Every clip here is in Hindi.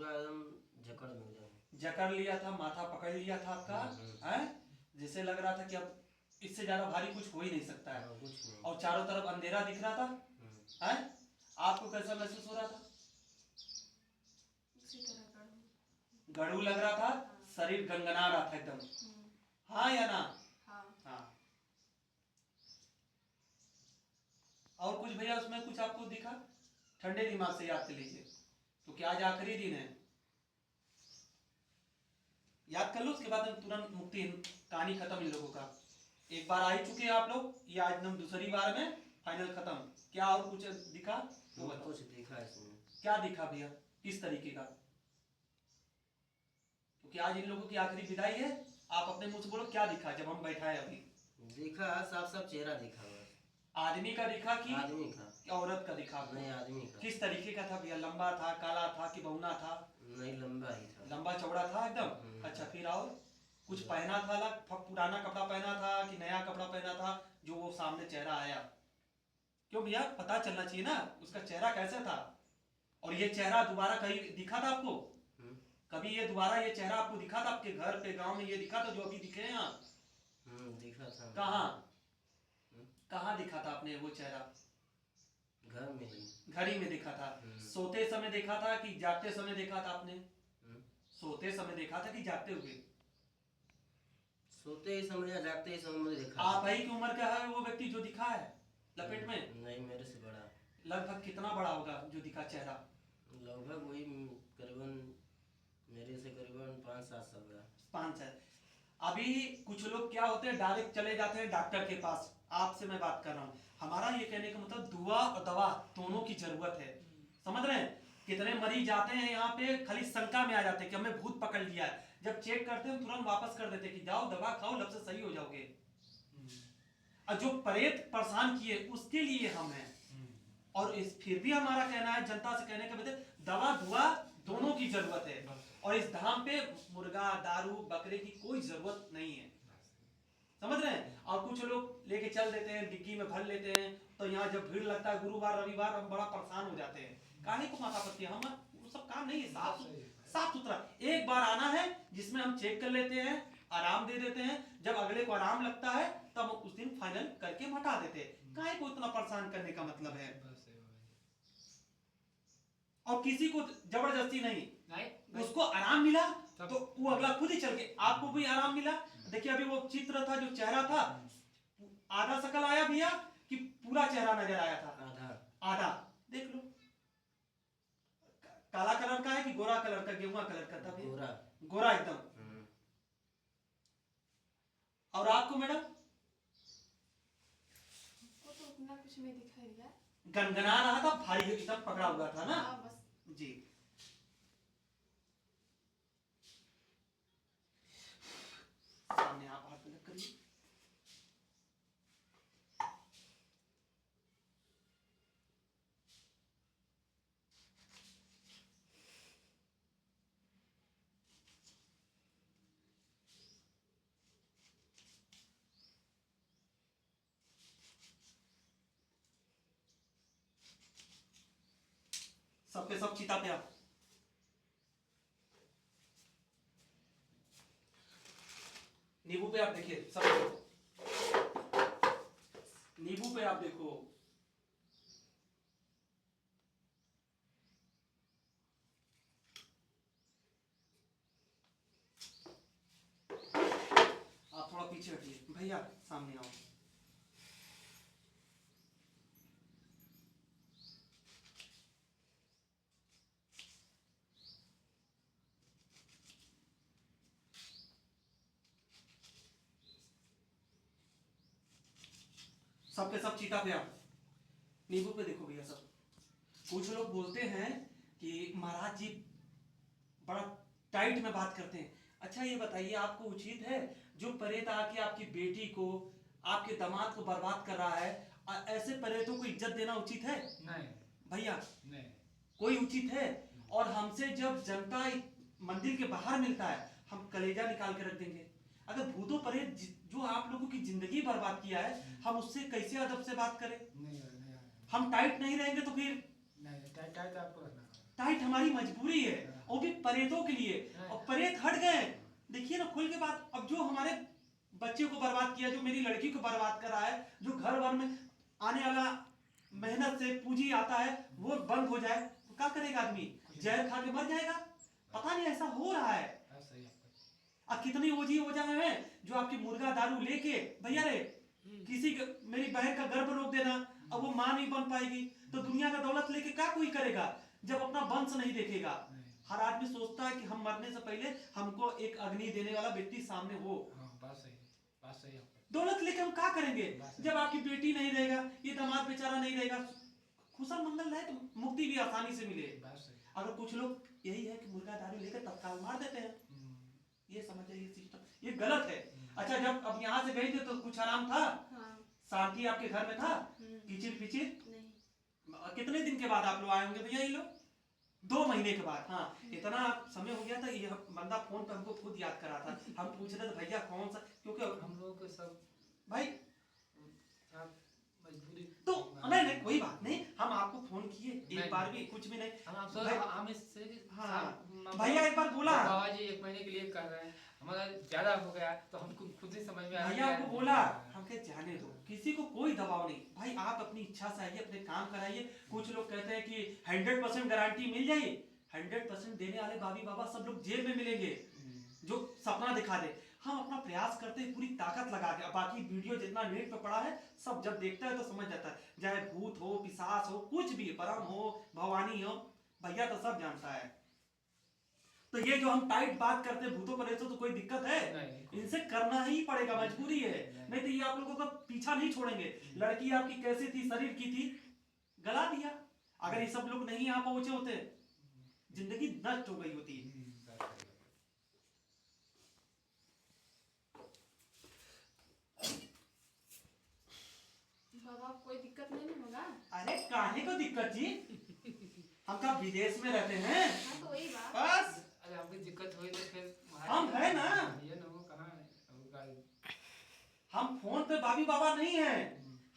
पूरा एकदम जकड़ में एकदम जकड़ लिया था, माथा पकड़ लिया था आपका है, जैसे लग रहा था कि अब इससे ज्यादा भारी कुछ हो ही नहीं सकता है। कुछ नहीं। और चारों तरफ अंधेरा दिख रहा था है। आपको कैसा महसूस हो रहा था? उसी तरह गड़ू लग रहा था, शरीर गनगना रहा था एकदम, हाँ या ना? हाँ। और कुछ भैया उसमें कुछ आपको दिखा? ठंडे दिमाग से याद कर लीजिए, क्योंकि आज आखिरी दिन है। याद कर लो, उसके बाद हम तुरंत मुक्ति, कहानी खत्म इन लोगों का। एक बार आ ही चुके हैं आप लोग, ये आज हम दूसरी बार में फाइनल खत्म। क्या और कुछ दिखा? वो बताओ। कुछ दिखा इसमें। क्या दिखा भैया, किस तरीके का? क्योंकि आज इन लोगों की आखिरी विदाई है, आप अपने मुंह से बोलो क्या दिखा जब हम बैठाए अभी। दिखा साफ साफ चेहरा दिखा। आदमी का दिखा कि आदमी का? औरत का दिखा? नहीं, आदमी का। किस तरीके का था भैया? लंबा था, काला था कि बहुना था? नहीं, लंबा ही था। लंबा चौड़ा था एकदम। अच्छा, फिर और कुछ पहना था अलग? पुराना कपड़ा पहना था कि नया कपड़ा पहना था जो वो सामने चेहरा आया? क्यों भैया, पता चलना चाहिए ना उसका चेहरा कैसा था। और ये चेहरा दोबारा कहीं दिखा था आपको? कभी ये दोबारा ये चेहरा आपको दिखा था आपके घर पे, गांव में ये दिखा था जो अभी दिखे हैं आप? दिखा था। कहाँ कहाँ दिखा था आपने वो चेहरा? घर में ही। घर ही में देखा था? सोते समय देखा था कि जागते समय देखा था आपने? सोते समय देखा था कि जागते हुए? सोते ही समय या जागते ही समय में देखा। आप ही की उम्र का है वो व्यक्ति जो दिखा है लपेट में? नहीं, मेरे से बड़ा। लगभग कितना बड़ा होगा जो दिखा चेहरा? लगभग वही करीबन मेरे से करीबन 5-7 साल बड़ा। 5 साल। अभी कुछ लोग क्या होते हैं, डायरेक्ट चले जाते हैं डॉक्टर के पास। आपसे मैं बात कर रहा हूँ, हमारा ये कहने का मतलब दुआ और दवा दोनों की जरूरत है। समझ रहे हैं? कितने मरीज आते हैं यहाँ पे खाली शंका में आ जाते हैं कि हमें भूत पकड़ लिया है। जब चेक करते हैं तुरंत वापस कर देते हैं कि जाओ दवा खाओ, लब से सही हो जाओगे। और जो प्रेत परेशान किए उसके लिए हम हैं। और इस फिर भी हमारा कहना है, जनता से कहने का मतलब, दवा दुआ दोनों की जरूरत है। और इस धाम पे मुर्गा दारू बकरे की कोई जरूरत नहीं है। समझ रहे हैं? और कुछ लोग लेके चल देते हैं, डिग्गी में भर लेते हैं, तो यहाँ जब भीड़ लगता है गुरुवार रविवार, हम बड़ा परेशान हो जाते हैं। काहे को माथा पड़ती है? हम वो सब काम नहीं है। साफ सुथरा एक बार आना है जिसमें हम चेक कर लेते हैं, आराम दे देते हैं। जब अगले को आराम लगता है तब उस दिन फाइनल करके हम हटा देते हैं। काहे को इतना परेशान करने का मतलब है? और किसी को जबरदस्ती नहीं। उसको आराम मिला तो वो अगला खुद ही चल के, आपको भी आराम मिला। देखिए अभी वो चित्र था जो चेहरा था, आधा शकल आया भैया कि पूरा चेहरा नजर आया था? आधा देख लो। काला कलर का है कि गोरा कलर का, गेहुआ कलर का था? गोरा। गोरा एकदम। और आपको मैडम? वो तो उतना कुछ नहीं दिखाई दिया। गनगना रहा था, भारी एकदम पकड़ा हुआ था ना? बस जी। सामने आप हाथ अलग करिए। सब पे सब चिता पे आप नींबू पे आप देखिए, सब नींबू पे आप देखो। आप थोड़ा पीछे हटिए भैया, सामने आओ। सबके सब चीता पे आप नींबू पे देखो भैया सब। कुछ लोग बोलते हैं कि महाराज जी बड़ा टाइट में बात करते हैं। अच्छा ये बताइए, आपको उचित है जो प्रेत आके आपकी बेटी को, आपके दामाद को बर्बाद कर रहा है, ऐसे प्रेतों को इज्जत देना उचित है? नहीं भैया नहीं, कोई उचित है? और हमसे जब जनता मंदिर के बाहर मिलता है, हम कलेजा निकाल के रख देंगे। अगर भूतों प्रेत जो आप लोगों की जिंदगी बर्बाद किया है, हम उससे कैसे अदब से बात करें? नहीं हम टाइट नहीं रहेंगे तो फिर नहीं, टाइट आपको रखना। टाइट हमारी मजबूरी है। और भी प्रेतों के लिए, और प्रेत हट गए। देखिए ना खुल के बात। अब जो हमारे बच्चे को बर्बाद किया, जो मेरी लड़की को बर्बाद कर रहा है, जो घर भर में आने वाला मेहनत से पूंजी आता है वो बंद हो जाए तो क्या करेगा आदमी? जहर खा के मर जाएगा। पता नहीं ऐसा हो रहा है। अब कितनी ओझी ओझा है जो आपकी मुर्गा दारू लेके भैया रे किसी मेरी बहन का गर्भ रोक देना, अब वो मां नहीं बन पाएगी तो दुनिया का दौलत लेके क्या कोई करेगा जब अपना वंश नहीं देखेगा। हर आदमी सोचता है कि हम मरने से पहले हमको एक अग्नि देने वाला व्यक्ति सामने हो। बात सही है। दौलत लेके हम क्या करेंगे जब आपकी बेटी नहीं रहेगा, ये दामाद बेचारा नहीं रहेगा, खुशल मंगल रहे तो मुक्ति भी आसानी से मिले। अगर कुछ लोग यही है कि मुर्गा दारू लेकर तत्काल मार देते हैं, ये समझ जाइए सिस्टम ये गलत है। अच्छा जब अब यहाँ से गई थी तो कुछ आराम था? शांति आपके घर में था? किचिर पिचिर? कितने दिन के बाद आप लोग आए होंगे भैया ये लोग? 2 महीने के बाद। हाँ इतना समय हो गया था। ये बंदा फोन पर हमको खुद याद करा था। हम पूछ रहे थे भैया कौन सा, क्योंकि हम लोगों को सब भाई मजबूरी तो नहीं कोई बात नहीं, हम आपको फोन किए एक बार भी कुछ भी नहीं। हम इससे हाँ भैया एक बार बोला बाबा जी 1 महीने के लिए कर रहे हैं, हमारा ज्यादा हो गया तो हमको खुद ही समझ में आ भैया आपको बोला हम कहे जाने दो, किसी को कोई दबाव नहीं भाई, आप अपनी इच्छा से आइए, अपने काम कराइए। कुछ लोग कहते हैं कि 100% गारंटी मिल जाएगी, 100% देने वाले बाबी बाबा सब लोग जेल में मिलेंगे जो सपना दिखा दे। हम अपना प्रयास करते हैं पूरी ताकत लगा के। बाकी वीडियो जितना नेट पे पड़ा है सब जब देखता है तो समझ जाता है, चाहे भूत हो पिशाच हो कुछ भी, परम हो भवानी हो, भैया तो सब जानता है। तो ये जो हम टाइट बात करते हैं भूतों पर ऐसे तो कोई दिक्कत है? इनसे करना ही पड़ेगा, मजबूरी है, नहीं तो ये आप लोगों का पीछा नहीं छोड़ेंगे। लड़की आपकी कैसी थी, शरीर की थी, गला दिया। अगर ये सब लोग नहीं आ पहुंचे होते जिंदगी नष्ट हो गई होती। बाबा कोई दिक्कत नहीं होगा? अरे काहे को दिक्कत जी, हम का विदेश में रहते हैं। हाँ तो वही बात। बस अरे हमको दिक्कत हुई तो फिर हम है ना, ये ना वो कहाँ है हम फोन पे बाबी बाबा नहीं है,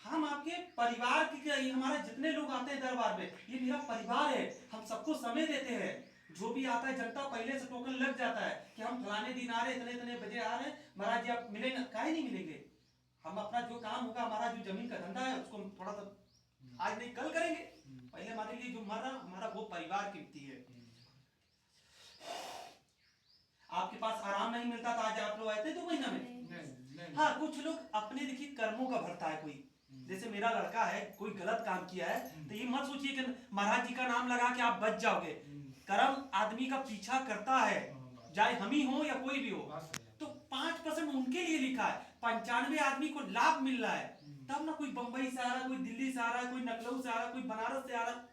हम आपके परिवार के, हमारे जितने लोग आते हैं दरबार में ये मेरा परिवार है। हम सबको समय देते हैं, जो भी आता है जनता पहले से टोकन लग जाता है कि हम फलाने दिन आ रहे, इतने इतने बजे आ रहे, महाराज जी आप मिलेंगे, काहे नहीं मिलेंगे। हम अपना जो काम होगा, हमारा जो जमीन का धंधा है उसको हम थोड़ा सा आज नहीं कल करेंगे। पहले हमारे लिए जो मर रहा हमारा वो परिवार कीमती है। आपके पास आराम नहीं मिलता था, आज आप लोग आए थे 2 महीना में। हाँ कुछ लोग अपने देखिए कर्मों का भरता है। कोई जैसे मेरा लड़का है, कोई गलत काम किया है तो ये मत सोचिए कि महाराज जी का नाम लगा के आप बच जाओगे। कर्म आदमी का पीछा करता है, चाहे हम ही हो या कोई भी हो। तो 5% उनके लिए लिखा है, 95 आदमी को लाभ मिल रहा है। तब ना कोई बंबई से आ रहा, कोई दिल्ली से आ रहा, कोई लखनऊ से आ रहा, कोई बनारस से आ रहा।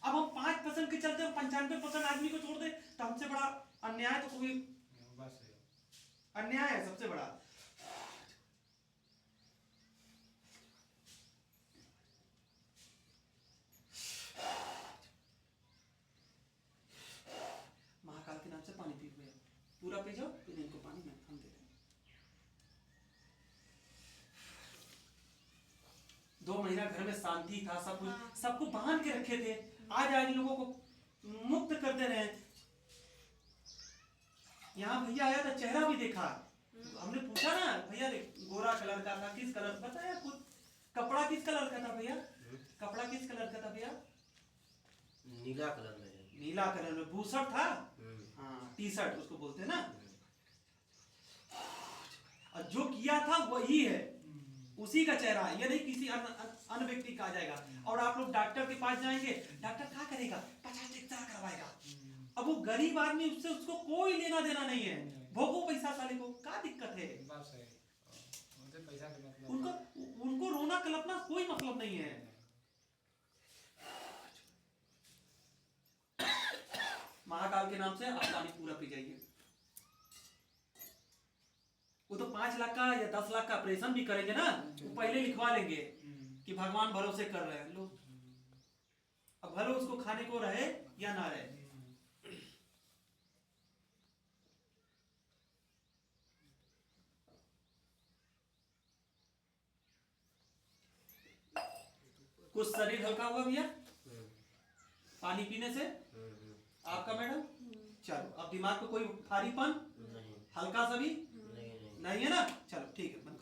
अब हम 5% के चलते 95% आदमी को छोड़ दे तो हमसे बड़ा अन्याय तो कोई अन्याय है सबसे बड़ा। महाकाल के नाम से पानी पी गए, पूरा पी जाओ, फिर इनको पानी में हम दे देंगे। 2 महीना घर में शांति था, सब कुछ सबको बांध के रखे थे। आज इन लोगों को मुक्त करते रहे। यहाँ भैया आया था, चेहरा भी देखा, हमने पूछा ना भैया गोरा कलर का था, किस कलर बताया खुद। कपड़ा किस कलर का था भैया? कपड़ा किस कलर का था भैया? नीला कलर में है। नीला कलर में बूशर्ट था। हाँ टी शर्ट उसको बोलते हैं ना। और जो किया था वही है, उसी का चेहरा, ये नहीं किसी अन्य व्यक्ति का आ जाएगा। और आप लोग डॉक्टर के पास जाएंगे, डॉक्टर क्या करेगा? 50 एक्सरे करवाएगा। अब वो गरीब आदमी, उससे उसको कोई लेना देना नहीं है, भोगो पैसा साले को, क्या दिक्कत है? उनको रोना कल्पना कोई मतलब नहीं है। महाकाल के नाम से आप पानी पूरा पी जाइए। वो तो 5 लाख का या 10 लाख का ऑपरेशन भी करेंगे ना, वो पहले लिखवा लेंगे कि भगवान भरोसे कर रहे हैं लोग। अब भले उसको खाने को रहे या ना रहे। कुछ शरीर हल्का हुआ भैया, पानी पीने से? हम्म, आपका मैडम? चलो अब दिमाग को कोई भारीपन? नहीं हल्का सा भी नहीं नहीं नहीं है ना? चलो ठीक है।